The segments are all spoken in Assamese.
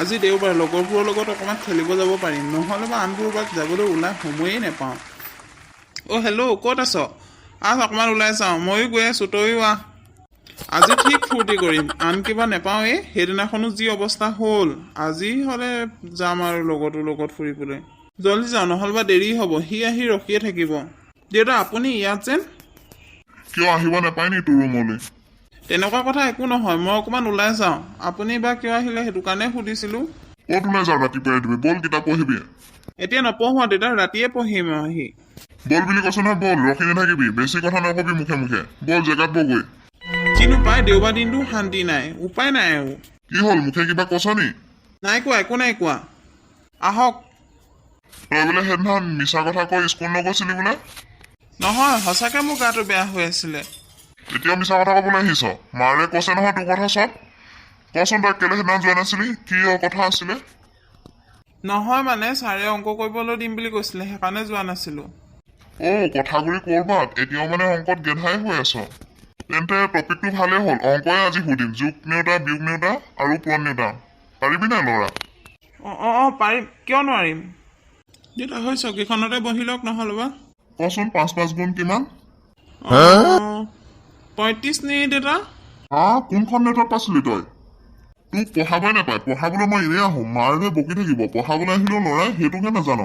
আজি দেওবাৰ লগৰবোৰৰ লগত অকণমান খেলিব যাব পাৰিম, নহ'লে বা আনবোৰবাক যাবলৈ ওলাই সময়েই নাপাওঁ। অ' হেল্ল', ক'ত আছ? আহ অকণমান ওলাই যাওঁ। ময়ো গৈ আছোঁ, তয়ো আহ। আজি ঠিক ফূৰ্তি কৰিম, আন কিবা নেপাওঁৱেই। সেইদিনাখনো যি অৱস্থা হ'ল, আজি হ'লে যাম আৰু লগৰটোৰ লগত ফুৰিবলৈ। জল্দি যাওঁ, নহ'লে বা দেৰি হ'ব। সি আহি ৰখিয়ে থাকিব। দেউতা আপুনি ইয়াত যেন? কিয় আহিব নাপায় নি তোৰ ৰুমলৈ? তেনেকুৱা কথা একো নহয়, মই অকণমান ওলাই যাওঁ। আপুনি বা কিয় আহিলে সেইটো কাৰণে সুধিছিলোঁ। ক'ত ওলাই যাওঁ ৰাতিপুৱাই দিবি? ব'ল কিতাপ পঢ়িবি। এতিয়া নপঢ়োঁ দেউতা, ৰাতিয়ে পঢ়িম আহি। ব'ল বুলি কৈছ নহয়, ব'ল। ৰখি নাথাকিবি, বেছি কথা নকবি মুখে মুখে। ব'ল জেগাত বগৈ। কিনো পাই, দেওবাৰ দিনটো শান্তি নাই, উপায় নাই আৰু। কি হ'ল, মুখে কিবা কৈছ নি? নাই কোৱা, একো নাই কোৱা। আহক। তই বোলে সেইদিনাখন মিছা কথা কৈ স্কুল নগৈছিলি বোলে? নহয়, সঁচাকৈ মোৰ গাটো বেয়া হৈ আছিলে। এতিয়াও মিছা কথা ক'বলৈ আহিছ? মাৰে কৈছে নহয় তোৰ কথা চব। কচোন তই কেলে সেইদিনা যোৱা নাছিলি? কি কথা আছিলে? নহয় মানে ছাৰে অংক কৰিবলৈ দিম বুলি কৈছিলে, সেইকাৰণে যোৱা নাছিলোঁ। অ' কথাগুৰি ক'ৰবাত, এতিয়াও মানে অংকত গেধাই হৈ আছ। তেন্তে টপিকটো ভালেই হ'ল, অংকই আজি সুধিম। যোগ নেওতা, বিয়োগ নেওতা আৰু পূৰণ নেওতা। পাৰিবি নাই ল'ৰা? অঁ পাৰিম, কিয় নোৱাৰিম। দেউতা হৈ চকীখনতে বহি লওক নহ'লে বা। কচোন 5 গুণ কিমান? 35 নে দেউতা? কোনখন নেটত পাইছিলি তই? তোক পঢ়াবই নাপায়, পঢ়াবলৈ মই এনেই আহোঁ। মাৰে বকি থাকিব, পঢ়াবলৈ আহিলেও ল'ৰাই সেইটোকে নাজান।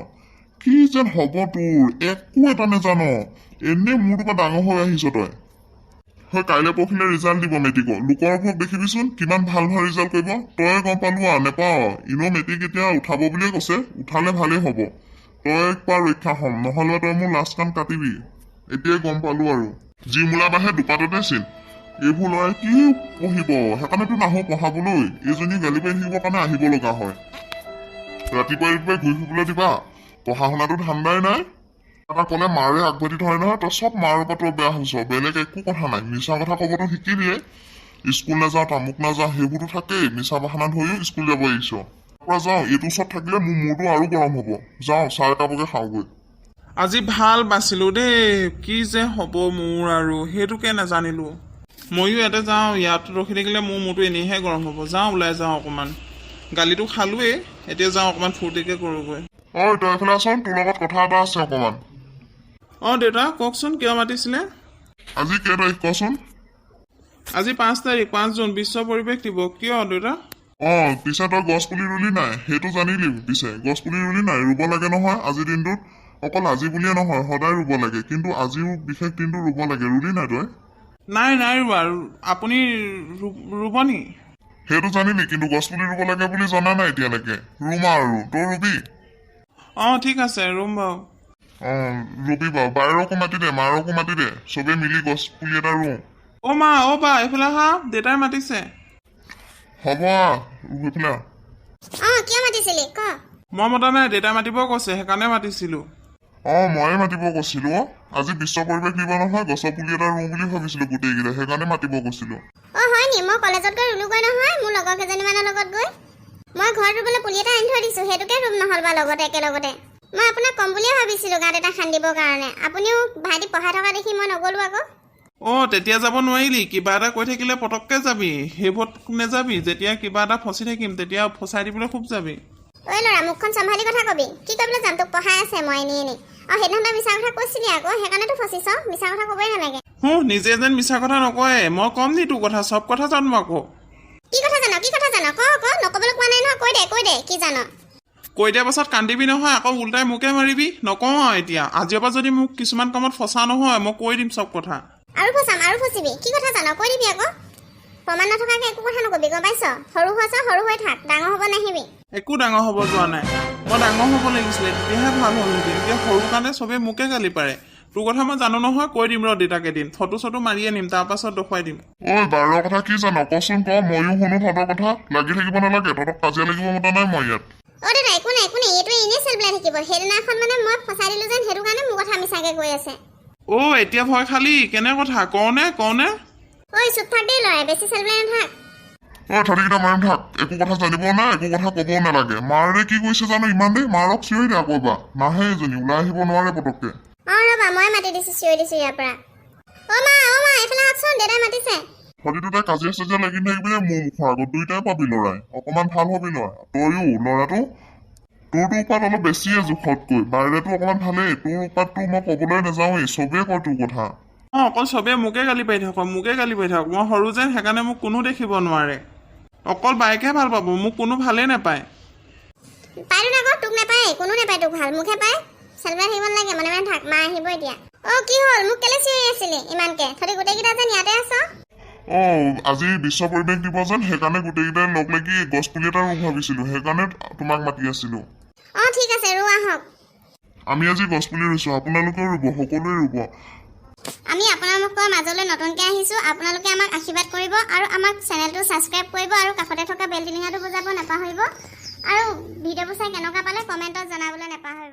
কি যেন হ'ব তোৰ, একো এটা নাজান। এনেই মোৰটোৰ পৰা ডাঙৰ হৈ আহিছ তই। হয়, কাইলৈ পৰহিলে ৰিজাল্ট দিব মেট্ৰিকৰ। লোকৰ ভোগ দেখিবিচোন কিমান ভাল ভাল ৰিজাল্ট কৰিব। তই গম পালো আৰু নেপাও। এনেও মেট্ৰিক এতিয়া উঠাব বুলিয়ে কৈছে, উঠালে ভালেই হ'ব। তই একবাৰ ৰক্ষা হ'ম, নহ'লে তই মোৰ লাষ্ট কাণ কাটিবি। এতিয়াই গম পালো আৰু। যি মূলা বাহে দুপাততে চিন। এইবোৰ ল'ৰাই কি পঢ়িব, সেইকাৰণেতো নাহো পঢ়াবলৈ। এইজনী গালি পাৰি থাকিবৰ কাৰণে আহিব লগা হয়। ৰাতিপুৱাই ঘূৰি ফুৰিবলৈ দিবা, পঢ়া শুনাটো ধান্দাই নাই। এটা ক'লে মাৰে আগবাঢ়ি ধৰে নহয়, তই চব মাৰৰ পৰা তই বেয়া হৈছ। বেলেগ একো কথা নাই, মিছা কথা ক'বতো শিকিলিয়ে। স্কুল নাযাওঁ, তামুক নাযাওঁ, সেইবোৰতো থাকেই। মিছা বাহানা ধৰিও স্কুল যাব এৰিছ। পৰা যাওঁ, এইটো ওচৰত থাকিলে মোৰ মূৰটো আৰু গৰম হ'ব। যাওঁ, চাহ একাপকে খাওঁগৈ। আজি ভাল বাচিলোঁ দেই, কি যে হ'ব মোৰ আৰু সেইটোকে নাজানিলোঁ। ময়ো ইয়াতে যাওঁ, ইয়াত ৰখি থাকিলে মোৰ মূৰটো এনেইহে গৰম হ'ব। যাওঁ, ওলাই যাওঁ অকণমান। গালিটো খালোৱেই, এতিয়া যাওঁ অকণমান ফূৰ্তিকে কৰোঁগৈ। ঐ তই এইফালে আছোন, তোৰ লগত কথা এটা আছে অকণমান। অঁ দেউতা কওকচোন, কিয় মাতিছিলে? আজি কেই তাৰিখ কচোন? আজি 5 তাৰিখ, 5 জুন, বিশ্ব পৰিৱেশ দিৱস। কিয় দেউতা? পিছে তই গছ পুলি ৰুলি নাই? সেইটো জানিলি? পিছে গছ পুলি ৰুলি নাই? ৰুব লাগে নহয় আজিৰ দিনটোত। অকল আজি বুলিয়ে নহয়, সদায় ৰুব লাগে। কিন্তু আজিও বিশেষ দিনটো ৰুব লাগে। ৰুলি নাই তই? নাই ৰুবা। আপুনি ৰুব নি? সেইটো জানিলি, কিন্তু গছ পুলি ৰুব লাগে বুলি জনা নাই এতিয়ালৈকে। ৰুম আৰু তই ৰুবি? ঠিক আছে, ৰুম বাৰু। ৰুবি বাৰু। বায়েৰকো মাতি দে, মাৰকো মাতি দে, চবেই মিলি গছ পুলি এটা ৰুওঁ। অ' বা এইফালে আহা, দেউতাই মাতিছে। হ'ব এইফালে। কিয় মাতিছিলি ক? মই মতা নাই, দেউতাই মাতিব কৈছে, সেইকাৰণে মাতিছিলোঁ। ময়ে মাতিব কৈছিলো। আজি বিশ্ব পৰিৱেশ দিৱস নহয়, গছৰ পুলি এটা ৰুওঁ বুলি ভাবিছিলো গোটেইকেইটা, সেইকাৰণে মাতিব কৈছিলো। হয় নি? মই কলেজত গৈ ৰুলোগৈ নহয়, মোৰ লগৰ কেইজনীমানৰ লগত গৈ। মই ঘৰত ৰুবলৈ পুলি এটা আনি থৈ দিছোঁ, সেইটোকে ৰুম নহ'ল বা লগতে একেলগতে। মই আপোনাক ক'ম বুলিয়ে ভাবিছিলোঁ গাত এটা খান্দিবৰ কাৰণে। আপুনিও ভাইটি পঢ়াই থকা দেখি মই নগ'লোঁ আকৌ। তেতিয়া যাব নোৱাৰিলি? কিবা এটা কৈ থাকিলে পটককৈ যাবি, সেইবোৰত নেযাবি। যেতিয়া কিবা এটা ফচি থাকিম, তেতিয়া ফচাই দিবলৈ খুব যাবি। ঐ ল'ৰা, মুখখন চম্ভালি কথা কবি। কি কৰিবলৈ যাম? তোক পঢ়াই আছে মই এনেই। সেইদিনাখন তই মিছা কথা কৈছিলি আকৌ, সেইকাৰণেতো ফচিছ। মিছা কথা ক'বই নালাগে। নিজে যেন মিছা কথা নকয়। মই ক'ম নি তোৰ কথা? চব কথা জানো আকৌ। কি কথা জান? ক নক'বলৈ কোৱা নাই নহয়, কৈ দে কি জান। কৈ দিয়াৰ পাছত কান্দিবি নহয়, আকৌ উল্টাই মোকে মাৰিবি। নকওঁ আৰু এতিয়া। আজিৰ পৰা যদি মোক কিছুমান কামত ফচা নহয়, মই কৈ দিম চব কথা। আৰু ফচিবি। কি কথা জান? কৈ দিবি আকৌ। প্ৰমাণ নথকাকৈ একো কথা নকবি, গম পাইছ? সৰু হৈছ, সৰু হৈ থাক, ডাঙৰ হ'ব নাহিবি। একো ডাঙৰ হ'ব যোৱা নাই। মই ডাঙৰ হ'ব লাগিছিলে, তেতিয়াহে ভাল হ'ল নেকি? এতিয়া সৰু কাৰণে চবেই মোকে গালি পাৰে। তোৰ কথা মই জানো নহয়, কৈ দিম ৰ দেউতাক এদিন। ফটো মাৰি আনিম, তাৰ পাছত দেখুৱাই দিম। বাৰৰ কথা কি জান? কচোন ক, ময়ো শুনো তহঁতৰ কথা। লাগি থাকিব নালাগে, তহঁতক কাজিয়া লাগিব মতা নাই মই ইয়াত। দাদা একো নাই, এইটো এনেই চেল পেলাই থাকিব। সেইদিনাখন মানে মই ফচাই দিলোঁ যেন, সেইটো কাৰণে মোৰ কথা মিছাকৈ কৈ আছে। এতিয়া ভয় খালি? কেনে কথা? কওঁনে? চুপ থাক দেই ল'ৰাই, বেছি চেল পেলাই নাথাক। ঠাৰিকেইটা মাৰিম থাক। একো কথা জানিব নাই, একো কথা ক'বও নালাগে। মাৰে কি কৈছে জানো ইমান দেৰি? মাৰক চিঞৰি দে আকৌ এবাৰ। নাহে এজনী, ওলাই আহিব নোৱাৰে পটককে। ৰ'বা, মই মাতি দিছোঁ, চিঞৰি দিছোঁ ইয়াৰ পৰা। মা এইফালে আহকচোন, দেউতাই মাতিছে। সদিটো তাই কাজিয়া চাজিয়া লাগি থাকিবি নে মোৰ মুখৰ আগত দুইটাই পাবি লৰাই অকমান ভাল হবি ল'ৰা তইও ল'ৰাটো তোৰতো উপাত অলপ বেছিয়ে জোখতকৈ বাহিৰতো অকমান ভালেই তোৰ উপাতটো মই ক'বলৈ নাযাওঁৱেই চবেই কয় তোৰ কথা অকল চবেই মোকে গালি পাৰি থাকক মই সৰু যেন সেইকাৰণে মোক কোনো দেখিব নোৱাৰে অকল বাইকহে ভাল পাব মোক কোনো ভালেই নাপায় পাইতো আকৌ তোক নাপায় কোনো নাপায় তোক ভাল মুখে পায় চেলবাৰ আহিব নালাগে মনে মনে থাক মা আহিব এতিয়া কি হ'ল মোক কেলে চিঞৰি আছিলি ইমানকে তহঁতি গোটেইকেইটা যেন ইয়াতে আছ আজি বিশ্ব পৰিৱেশ দিৱস যেন সেইকাৰণে গোটেইকেইটাই লগ লাগি গছ পুলি এটা ৰুম ভাবিছিলো সেইকাৰণে তোমাক মাতি আছিলো ঠিক আছে ৰু আহক আমি আজি গছ পুলি ৰুইছো আপোনালোকেও ৰুব সকলোৱে ৰুব আমি আপোনালোকৰ মাজলৈ নতুনকৈ আহিছোঁ আপোনালোকে আমাক আশীৰ্বাদ কৰিব আৰু আমাক চেনেলটো ছাবস্ক্ৰাইব কৰিব আৰু কাষতে থকা বেল টিলিঙাটো বজাব নাপাহৰিব আৰু ভিডিঅ'বোৰ চাই কেনেকুৱা পালে কমেণ্টত জনাবলৈ নাপাহৰিব